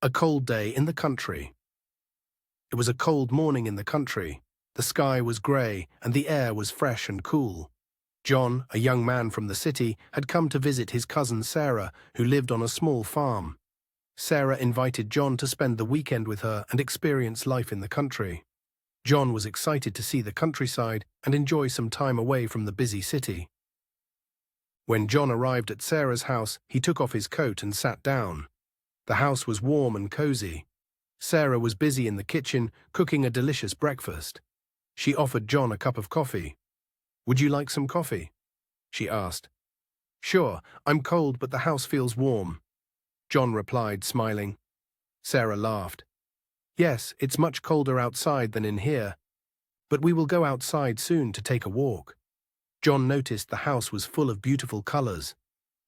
A cold day in the country. It was a cold morning in the country. The sky was grey and the air was fresh and cool. John, a young man from the city, had come to visit his cousin Sarah, who lived on a small farm. Sarah invited John to spend the weekend with her and experience life in the country. John was excited to see the countryside and enjoy some time away from the busy city. When John arrived at Sarah's house, he took off his coat and sat down. The house was warm and cozy. Sarah was busy in the kitchen, cooking a delicious breakfast. She offered John a cup of coffee. "Would you like some coffee?" she asked. "Sure, I'm cold, but the house feels warm," John replied, smiling. Sarah laughed. "Yes, it's much colder outside than in here, but we will go outside soon to take a walk." John noticed the house was full of beautiful colors.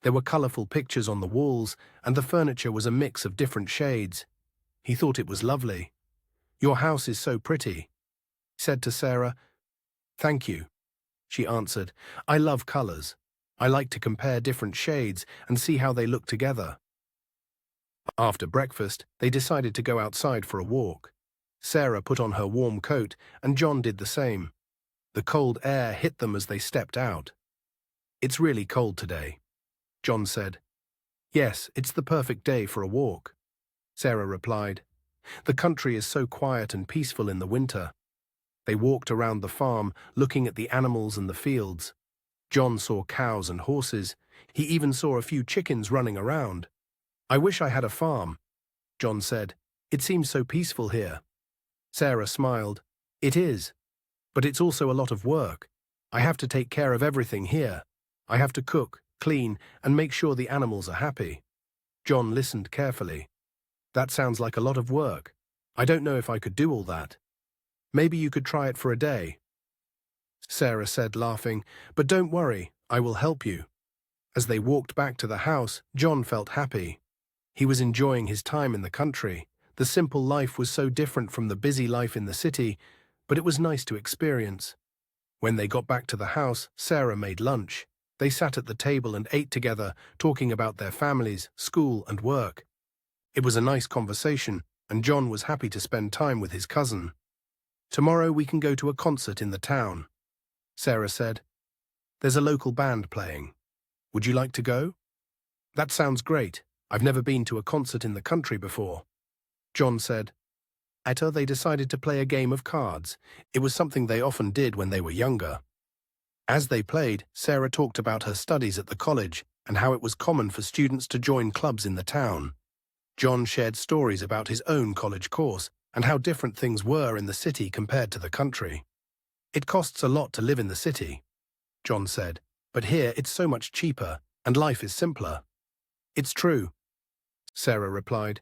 There were colorful pictures on the walls, and the furniture was a mix of different shades. He thought it was lovely. "Your house is so pretty," he said to Sarah. "Thank you," she answered. "I love colors. I like to compare different shades and see how they look together." After breakfast, they decided to go outside for a walk. Sarah put on her warm coat, and John did the same. The cold air hit them as they stepped out. "It's really cold today," John said. "Yes, it's the perfect day for a walk," Sarah replied. "The country is so quiet and peaceful in the winter." They walked around the farm, looking at the animals and the fields. John saw cows and horses. He even saw a few chickens running around. "I wish I had a farm," John said. "It seems so peaceful here." Sarah smiled. "It is, but it's also a lot of work. I have to take care of everything here. I have to cook, clean, and make sure the animals are happy." John listened carefully. "That sounds like a lot of work. I don't know if I could do all that." "Maybe you could try it for a day," Sarah said, laughing. "But don't worry, I will help you." As they walked back to the house, John felt happy. He was enjoying his time in the country. The simple life was so different from the busy life in the city, but it was nice to experience. When they got back to the house, Sarah made lunch. They sat at the table and ate together, talking about their families, school, and work. It was a nice conversation, and John was happy to spend time with his cousin. "Tomorrow we can go to a concert in the town," Sarah said. "There's a local band playing. Would you like to go?" "That sounds great. I've never been to a concert in the country before," John said. Later, they decided to play a game of cards. It was something they often did when they were younger. As they played, Sarah talked about her studies at the college and how it was common for students to join clubs in the town. John shared stories about his own college course and how different things were in the city compared to the country. "It costs a lot to live in the city," John said, "but here it's so much cheaper and life is simpler." "It's true," Sarah replied,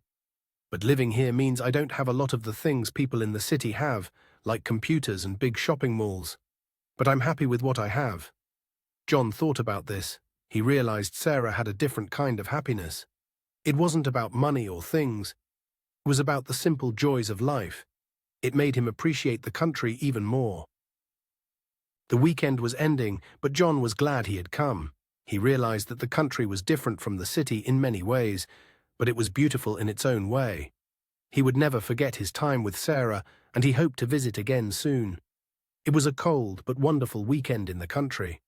"but living here means I don't have a lot of the things people in the city have, like computers and big shopping malls. But I'm happy with what I have." John thought about this. He realized Sarah had a different kind of happiness. It wasn't about money or things. It was about the simple joys of life. It made him appreciate the country even more. The weekend was ending, but John was glad he had come. He realized that the country was different from the city in many ways, but it was beautiful in its own way. He would never forget his time with Sarah, and he hoped to visit again soon. It was a cold but wonderful weekend in the country.